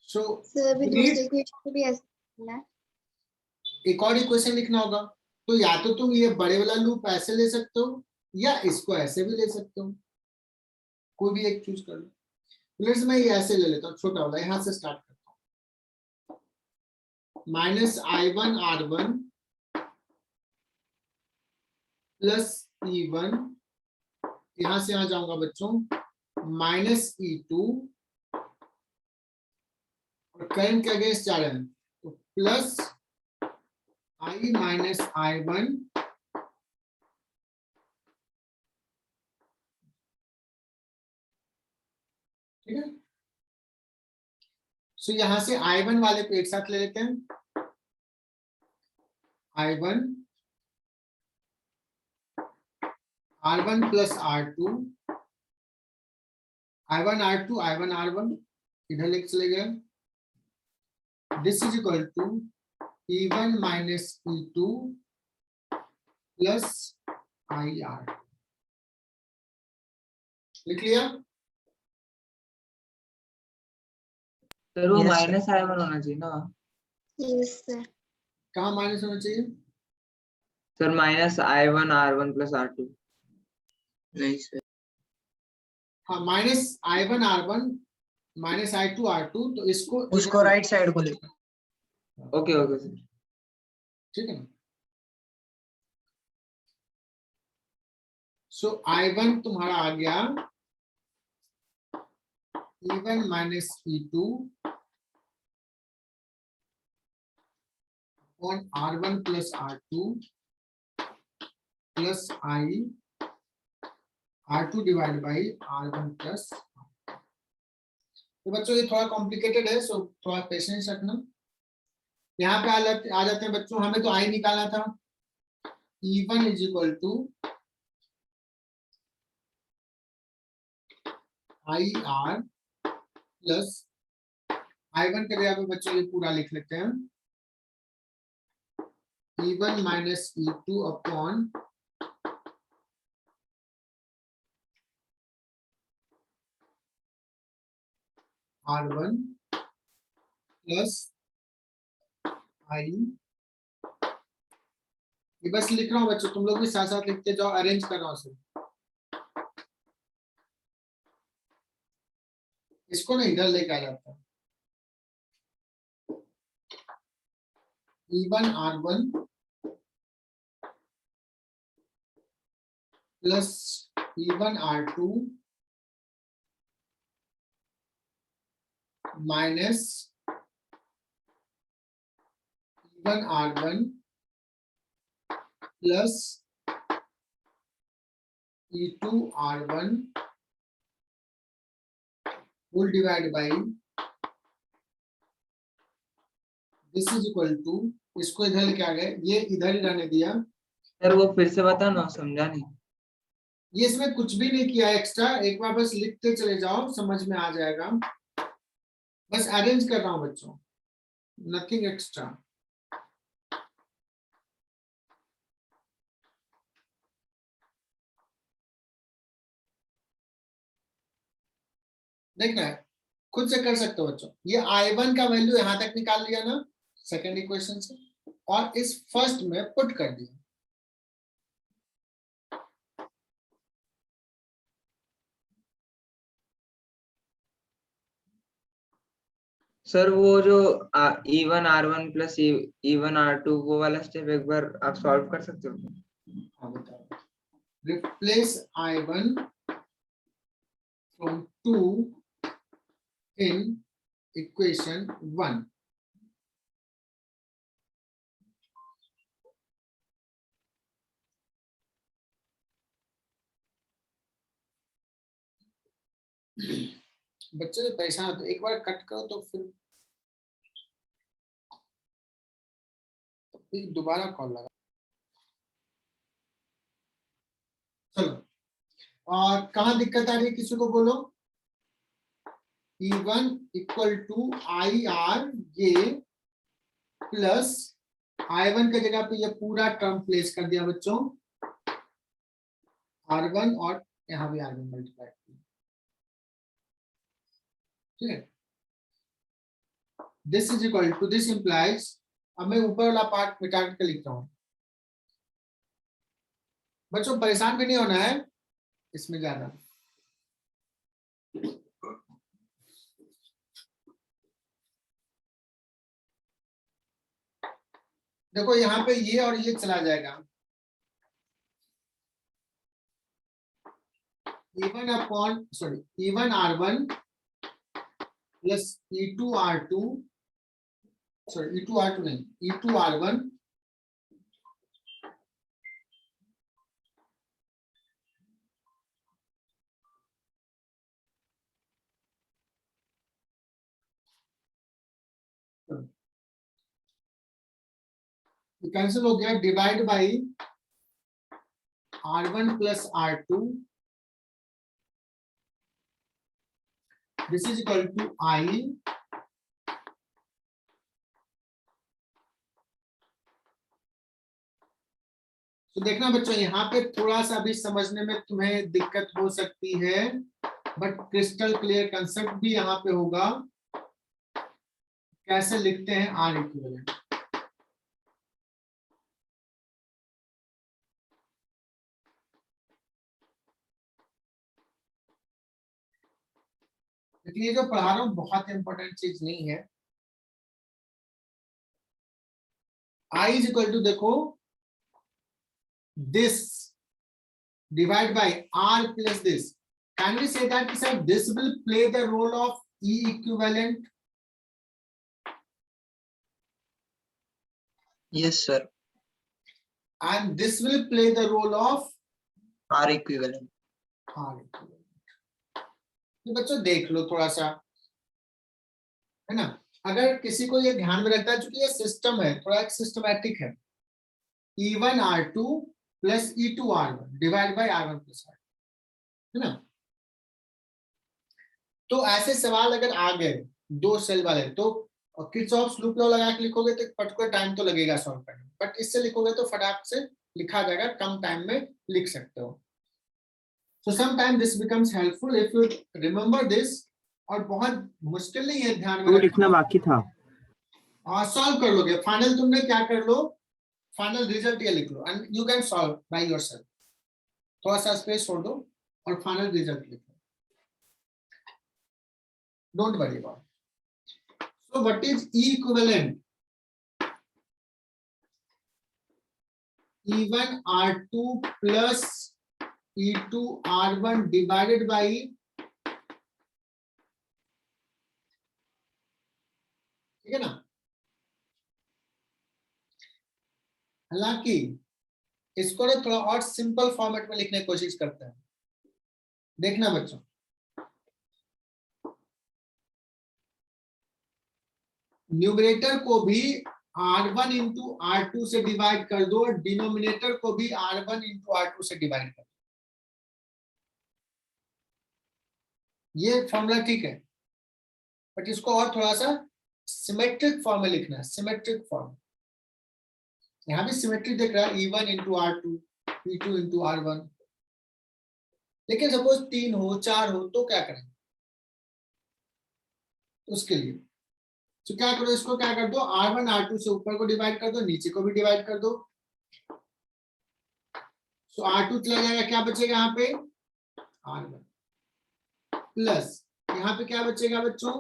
सो सर अभी दूसरे क्वेश्चन भी ऐसा करना है। एक और इक्वेशन लिखना होगा, तो या तो तुम ये बड़े वाला लूप ऐसे ले सकते हो या इसको ऐसे भी ले सकते हो, कोई भी एक चूज कर लो। लेट्स मैं ये ऐसे ले लेता हूँ, छोटा वाला, यहां से स्टार्ट करता हूँ, minus I1 R1 plus E1, यहां से यहां जाऊंगा बच्चों, माइनस E2 और करंट के अगेंस्ट जा रहे हैं तो प्लस I माइनस I1 ठीक है। सो यहां से I1 वाले को एक साथ ले लेते हैं, I1 R1 plus R2, I1 R1 इधर लेके चले गए, this is equal to E1 minus E2 plus IR। लिख लिया? सर वो Yes, sir. माइनस I1 होना चाहिए ना। Yes sir. कहाँ माइनस होना चाहिए? Sir minus I1 R1 plus R2। नहीं सर, हाँ minus I1 R1 minus I2 R2, तो इसको उसको राइट साइड को लेकर। Okay okay sir. ठीक है ना। सो I1 तुम्हारा आ गया E1 minus E2 on R1 plus R2 plus I R2 divide by R1 plus. तो बच्चों ये थोड़ा कॉम्प्लिकेटेड है, सो थोड़ा पेशेंस रखना। यहाँ पे आ जाते हैं बच्चों, हमें तो I निकालना था, E1 is equal to IR plus I1 के जगह पे बच्चों ये पूरा लिख लेते हैं, E1 minus E2 upon R1 plus I। ये बस लिख रहा हूँ बच्चों, तुम लोग भी साथ साथ लिखते जाओ, अरेंज कर रहा हूँ सब। इसको ना इधर लेके आ जाता है, E1 R1 plus E1 R2 minus E1 R1 plus E2 R1 whole divide by, this is equal to, इसको इधर लेके आ गए, ये इधर ही रहने दिया। सर वो फिर से बता ना, समझा नहीं। ये इसमें कुछ भी नहीं किया एक्स्ट्रा, एक बार बस लिखते चले जाओ, समझ में आ जाएगा। बस अरेंज कर रहा हूं बच्चों, नथिंग एक्स्ट्रा। देखना है, खुद से कर सकते हो बच्चों। ये I1 का वैल्यू यहां तक निकाल लिया ना सेकेंड इक्वेशन से, और इस फर्स्ट में पुट कर दिया। सर वो जो E1 R1 plus E1 R2 वो वाला स्टेप एक बार आप सॉल्व कर सकते हो? हाँ बताओ। Replace I1 from 2 in equation 1. बच्चे तो परेशान होते, एक बार कट करो तो फिर दोबारा कॉल लगा। चलो, और कहाँ दिक्कत आ रही है किसी को बोलो। E1 इक्वल टू IR ये प्लस I1 के जगह पे ये पूरा टर्म प्लेस कर दिया बच्चों, R1 और यहाँ भी R1 मल्टीप्लाई किया, ठीक है। This is equal to, this implies, अब मैं ऊपर वाला पार्ट मिटा के लिख रहा हूं। बच्चों परेशान भी नहीं होना है इसमें ज्यादा। देखो यहाँ पे ये और ये चला जाएगा, E1 upon sorry E1 R1 plus E2 R2, sorry E2 R2 नहीं, E2 R1 कैंसिल हो गया, divide by R1 plus R2, this is equal to I तो देखना बच्चों यहाँ पे थोड़ा सा भी समझने में तुम्हें दिक्कत हो सकती है, बट क्रिस्टल क्लियर कंसेप्ट भी यहाँ पे होगा। कैसे लिखते हैं R इक्विवेलेंट, लेकिन ये जो पढ़ा रहा हूँ बहुत इंपॉर्टेंट चीज नहीं है। I इज इक्वल टू देखो this divide by R plus this. Can we say that sir this will play the role of E equivalent? Yes sir. And this will play the role of R equivalent. R equivalent. तो बच्चों देख लो थोड़ा सा, है ना। अगर किसी को ये ध्यान में रखता है, चूंकि ये सिस्टम है, थोड़ा एक सिस्टमैटिक है, E1 R2 plus E2 R1 divide by R1 plus R, है ना। तो ऐसे सवाल अगर आ गए दो सेल वाले, तो किर्चॉफ्स लूप लॉ लगा के लिखोगे तो पर्टिकुलर टाइम तो लगेगा सॉल्व करने में, बट इससे लिखोगे तो फटाक से लिखा जाएगा, कम टाइम में लिख सकते हो। So sometimes this becomes helpful if you remember this, और बहुत मुश्किल नहीं है, ध्यान में लिखना बाकी था, और सॉल्व कर लोगे। फाइनल तुमने क्या कर लो, फाइनल रिजल्ट ये लिख लो and you can solve by yourself. थोड़ा सा स्पेस छोड़ दो और फाइनल रिजल्ट लिख लो, don't worry about. So what is E equivalent? E1 R2 plus E2 R1 divided by, ठीक है ना। हालांकि इसको ना थोड़ा और सिंपल फॉर्मेट में लिखने की कोशिश करते हैं। देखना बच्चों, न्यूमरेटर को भी R1 इंटू R2 से डिवाइड कर दो और डिनोमिनेटर को भी R1 इंटू R2 से डिवाइड कर दो। ये फॉर्मूला ठीक है, बट इसको और थोड़ा सा सिमेट्रिक फॉर्म में लिखना है, सिमेट्रिक फॉर्म। यहां भी सिमेट्री देख रहा है, E1 into R2, E2 into R1। लेकिन सपोज 3 हो 4 हो तो क्या करेंगे, उसके लिए तो क्या करो, इसको क्या कर दो, R1 R2 से ऊपर को डिवाइड कर दो, नीचे को भी डिवाइड कर दो। सो R2 चला जाएगा, क्या बचेगा यहाँ पे R1 प्लस यहाँ पे क्या बचेगा बच्चों,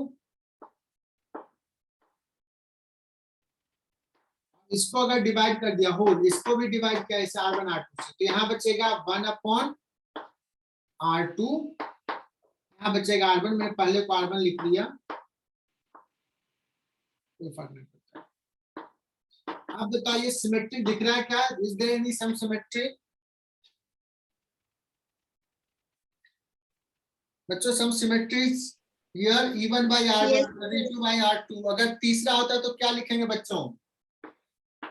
इसको अगर डिवाइड कर दिया होल, इसको भी डिवाइड किया इसे R1 R2 से, तो यहाँ बचेगा 1/R2, यहाँ बचेगा R1, मैंने पहले को R1 लिख लिया, कोई फर्क नहीं पड़ता। अब बताइए सिमेट्रिक दिख रहा है क्या? Is there any some symmetry? बच्चों some symmetries here, E1 by R1 Yes, E2 by R2, अगर तीसरा होता तो क्या लिखेंगे बच्चों?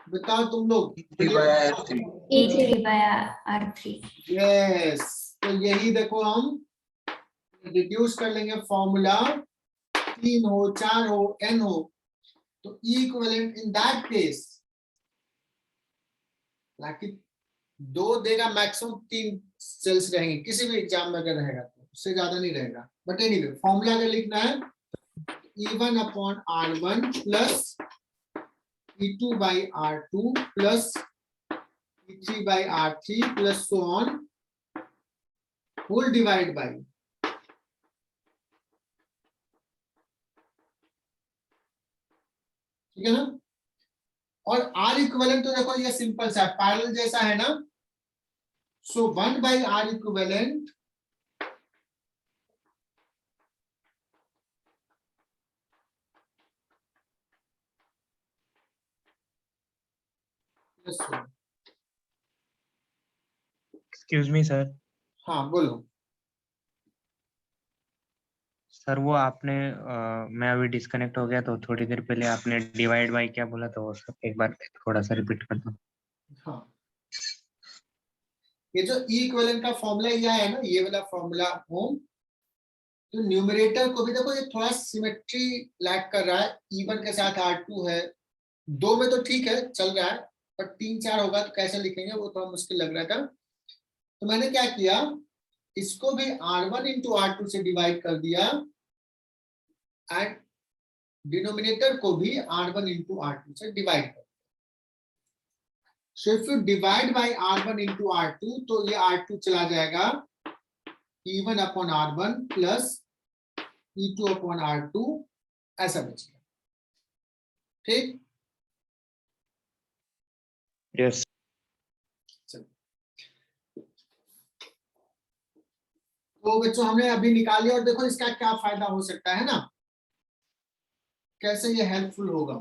बताओ तुम लोग। E3 by R3। यस, तो यही देखो हम रिड्यूस कर लेंगे फॉर्मूला, 3 हो 4 हो n हो, तो E equivalent in that case, बाकी 2 देगा, मैक्सिमम 3 सेल्स रहेंगे किसी भी एग्जाम में अगर रहेगा तो, उससे ज्यादा नहीं रहेगा। बट एनीवे फॉर्मूला अगर लिखना है E1 upon R1 plus E2 by R2 plus E3 by R3 plus so on, whole divide by, ठीक है ना। और R इक्विवेलेंट तो देखो ये सिंपल सा पैरेलल जैसा है ना, सो 1 by R equivalent plus, excuse me sir. हाँ बोलो। सर वो आपने मैं अभी डिस्कनेक्ट हो गया तो थोड़ी देर पहले आपने डिवाइड बाय क्या बोला था वो सब एक बार थोड़ा सा रिपीट कर दो। हाँ, ये जो E इक्विवेलेंट का फॉर्मूला ये है ना, ये वाला फॉर्मूला होम, तो न्यूमरेटर को भी देखो ये थोड़ा सिमेट्री लैक कर रहा है, E1 के साथ R2 है, 2 में तो ठीक है चल रहा है, पर 3-4 होगा तो कैसे लिखेंगे वो थोड़ा मुश्किल लग रहा था। तो मैंने क्या किया, इसको भी R1 into R2 से डिवाइड कर दिया एंड डिनोमिनेटर को भी R1 into R2 से डिवाइड कर दिया। So if you divide by R1 into R2 तो ये R2 चला जाएगा, E1 upon R1 plus E2 upon R2 ऐसा बचेगा, ठीक। यस तो बच्चों हमने अभी निकाल लिया, और देखो इसका क्या फायदा हो सकता है ना, कैसे ये हेल्पफुल होगा।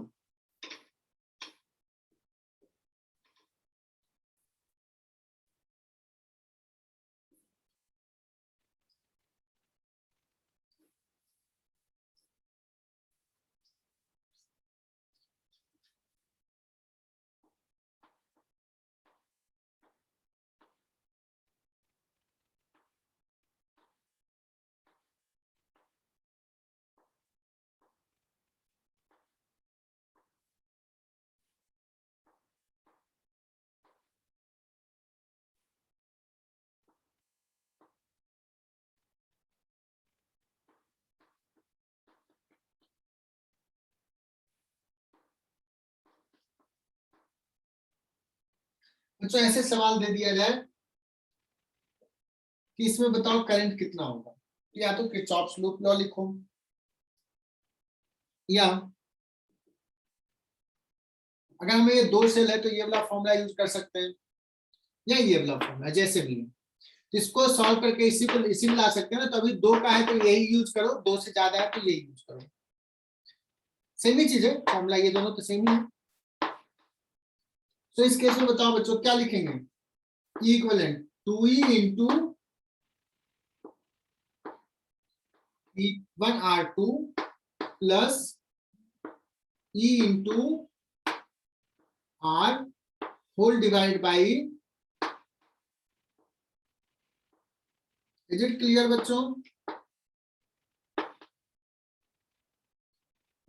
बच्चों ऐसे सवाल दे दिया जाए कि इसमें बताओ करंट कितना होगा, या तो किरचॉफ्स लूप लॉ लिखो, या अगर हमें ये 2 सेल है तो ये वाला फॉर्मूला यूज कर सकते हैं, या ये वाला फॉर्मूला जैसे भी है, इसको सॉल्व करके इसी में ला सकते हैं ना। तो अभी 2 का है तो यही यूज करो, 2 से ज्यादा है तो यही यूज करो, सेम ही चीज है फॉर्मूला, ये दोनों तो सेम ही है। तो इस केस में बताओ बच्चों क्या लिखेंगे, E equivalent 2E into E1 R2 plus E into R whole divide by, is it clear बच्चों?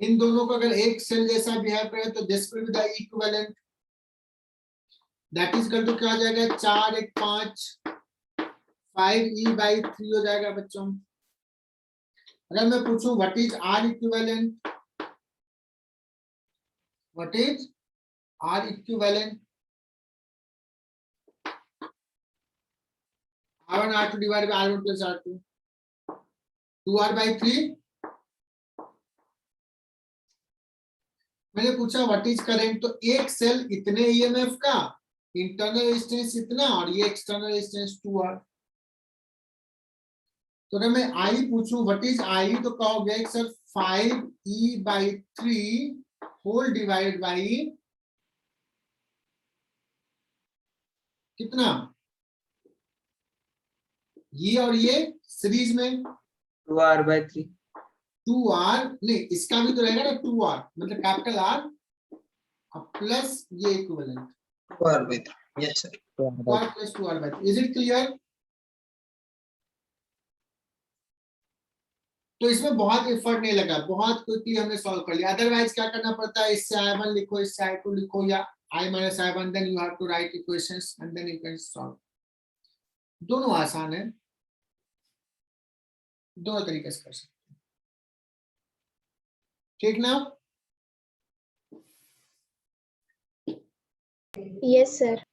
इन दोनों को अगर एक सेल जैसा बिहेव करे तो this will be the equivalent, that is equal to क्या हो जाएगा, 4 1 5 5E by 3 हो जाएगा बच्चों। अगर मैं पूछूं what is R equivalent, what is R equivalent, R1 R2 divided by R1 plus R2, 2R by 3, मैंने पूछा व्हाट इज करंट, तो एक सेल इतने ईएमएफ का, इंटरनल रेजिस्टेंस इतना और ये एक्सटर्नल रेजिस्टेंस 2R। तो अगर मैं आई पूछूं व्हाट इज आई, तो कहोगे sir 5E/3 whole divide by कितना, ये और ये सीरीज में 2R/3 2R, नहीं इसका भी तो रहेगा ना 2R, मतलब कैपिटल R प्लस ये equivalent 2R/3 yes sir 2R plus 2R/3। Is it clear? तो इसमें बहुत एफर्ट नहीं लगा, बहुत क्विकली हमने सॉल्व कर लिया। अदरवाइज क्या करना पड़ता है, इससे I1 लिखो, इससे I2 लिखो, या I-I1, then you have to write equations and then you can solve. दोनों आसान है, दोनों तरीके से कर सकते हैं, ठीक ना? Yes sir.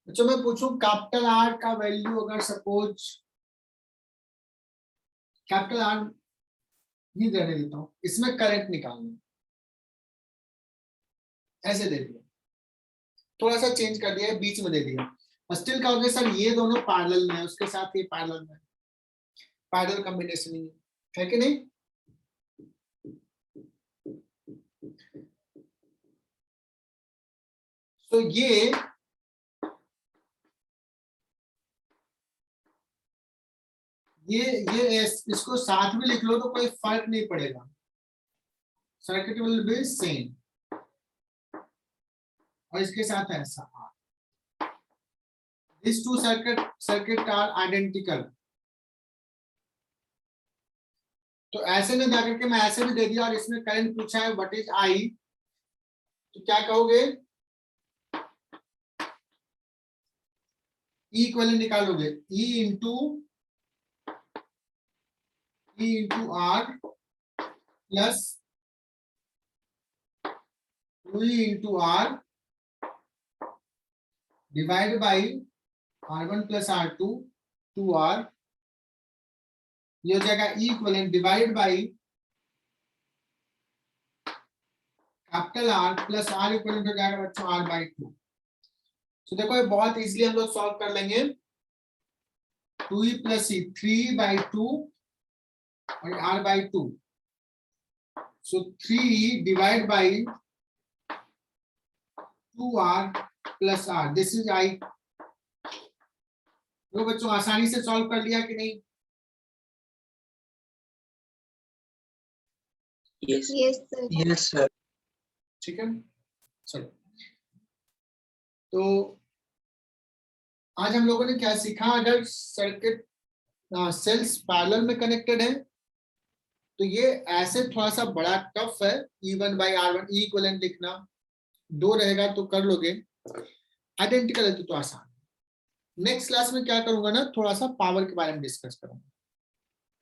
अच्छा मैं पूछूं कैपिटल R का वैल्यू, अगर सपोज कैपिटल R ही रहने देता हूं, इसमें करंट निकालना, ऐसे दे दिया, थोड़ा सा चेंज कर दिया, बीच में दे दिया, और स्टिल कहोगे सर ये दोनों पैरेलल में है, उसके साथ ये पैरेलल में, पैरेलल कॉम्बिनेशन ही है कि नहीं? तो ये इसको साथ में लिख लो तो कोई फर्क नहीं पड़ेगा, सर्किट विल बी सेम, और इसके साथ ऐसा these two circuit are identical। तो ऐसे में जाकर के मैं ऐसे भी दे दिया, और इसमें करंट पूछा है व्हाट इज I, तो क्या कहोगे, E इक्विवेलेंट निकालोगे, E into R plus 2E into R divide by R1 plus R2 2R, ये हो जाएगा E equivalent divide by capital R plus R equivalent हो जाएगा बच्चों R/2। तो देखो ये बहुत इजीली हम लोग सॉल्व कर लेंगे, 2E प्लस E 3/2 और R/2, so 3E divide by 2R plus R, this is I। तो बच्चों आसानी से सॉल्व कर लिया कि नहीं? Yes yes sir. Yes sir ठीक है, चलो तो आज हम लोगों ने क्या सीखा, अगर सर्किट सेल्स पैरेलल में कनेक्टेड है तो ये ऐसे थोड़ा सा बड़ा टफ है, E1/R1 E इक्विवेलेंट लिखना, 2 रहेगा तो कर लोगे, आइडेंटिकल है तो आसान। नेक्स्ट क्लास में क्या करूंगा ना, थोड़ा सा पावर के बारे में डिस्कस करूंगा,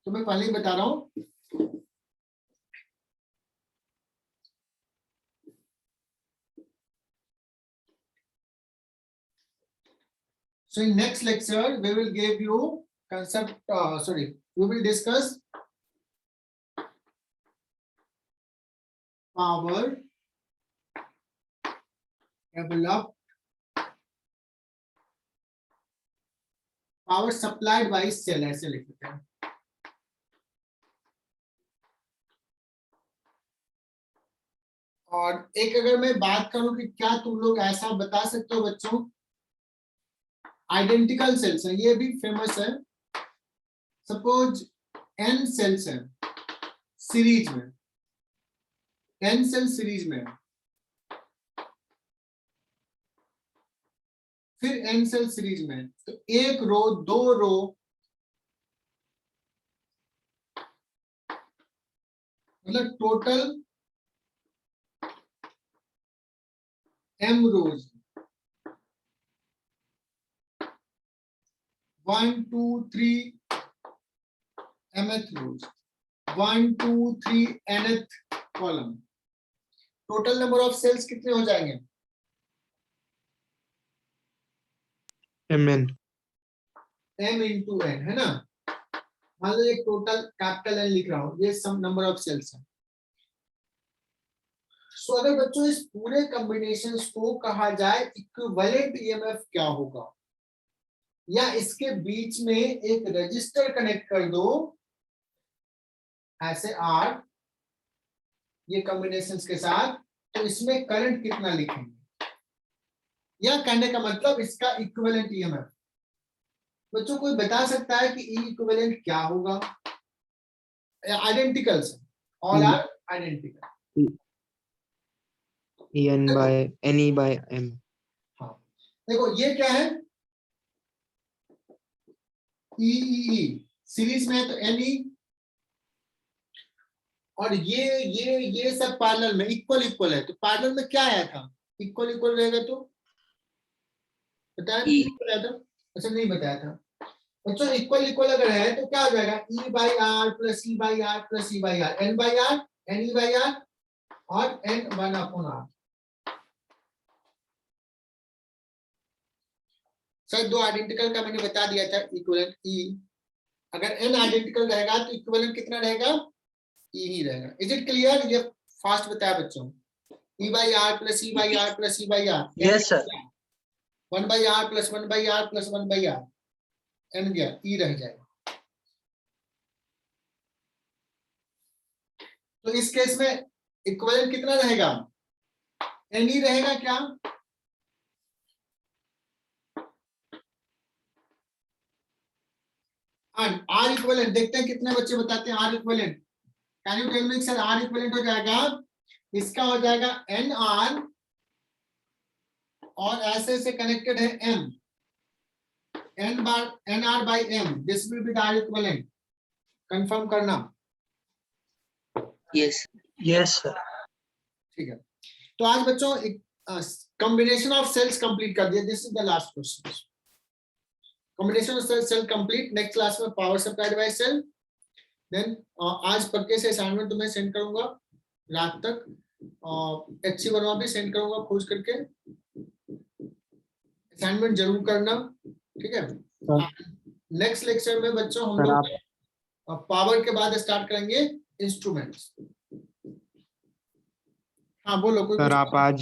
तो मैं पहले ही बता रहा हूं। So in next lecture, we will give you concept, we will discuss power developed, power supplied by cell, ऐसे लिख देते हैं। और एक अगर मैं बात करूं कि क्या तुम लोग ऐसा बता सकते हो बच्चों, आइडेंटिकल सेल्स है, ये भी फेमस है, सपोज n सेल्स है सीरीज में, n सेल सीरीज में, फिर n सेल सीरीज में, तो एक रो, दो रो, मतलब total m rows, 1 2 3 mth rows, 1 2 3 nth column. Total number of cells कितने हो जाएंगे? mn m इंटू n, है ना। मान लो एक टोटल कैपिटल N लिख रहा हूं, ये सम नंबर ऑफ सेल्स है। सो अगर बच्चों इस पूरे कॉम्बिनेशन को कहा जाए इक्विवेलेंट ईएमएफ क्या होगा, या इसके बीच में एक रजिस्टर कनेक्ट कर दो ऐसे R ये कॉम्बिनेशंस के साथ, तो इसमें करंट कितना लिखेंगे, या कहने का मतलब इसका इक्विवेलेंट ईएमएफ। बच्चों कोई बता सकता है कि ई इक्विवेलेंट क्या होगा? Identicals, all are identical. en by ne by m। हाँ देखो ये क्या है, ई सीरीज में है तो एन ई, और ये सब पैरेलल में इक्वल इक्वल है, तो पैरेलल में क्या आया था? इक्वल इक्वल रहेगा तो बताया E। था? अच्छा नहीं बताया था बच्चों। इक्वल इक्वल अगर है तो क्या हो जाएगा? E by R plus E by R plus E by R, N by R, N E by R, और एन 1/r। सर दो आइडेंटिकल का मैंने बता दिया था इक्विवेलेंट ई। अगर एन आइडेंटिकल रहेगा तो इक्विवेलेंट कितना रहेगा? ई ही रहेगा। Is it clear? ये फास्ट बताया बच्चों। E by R plus E by R plus E by R, yes sir. 1/r plus 1/r plus 1/r, N गया, ई रह जाएगा। तो इस केस में इक्विवेलेंट कितना रहेगा? एन ई रहेगा क्या? आर इक्विवेलेंट देखते हैं कितने बच्चे बताते हैं R equivalent. Can you tell me sir R equivalent हो जाएगा, इसका हो जाएगा एन आर, और ऐसे से कनेक्टेड है M, N R by M, this will be the R equivalent. Confirm करना। Yes yes sir. ठीक है, तो आज बच्चों कॉम्बिनेशन ऑफ सेल्स कंप्लीट कर दिया। This is the last question. Combination of cell complete. Next class में power supply device cell. Then आज पक्के से असाइनमेंट तुम्हें सेंड करूंगा रात तक, HC बनवा भी सेंड करूंगा खोज करके। असाइनमेंट जरूर करना, ठीक है। नेक्स्ट लेक्चर में बच्चों हम लोग पावर के बाद स्टार्ट करेंगे इंस्ट्रूमेंट्स। हाँ बोलो कोई। सर आप आज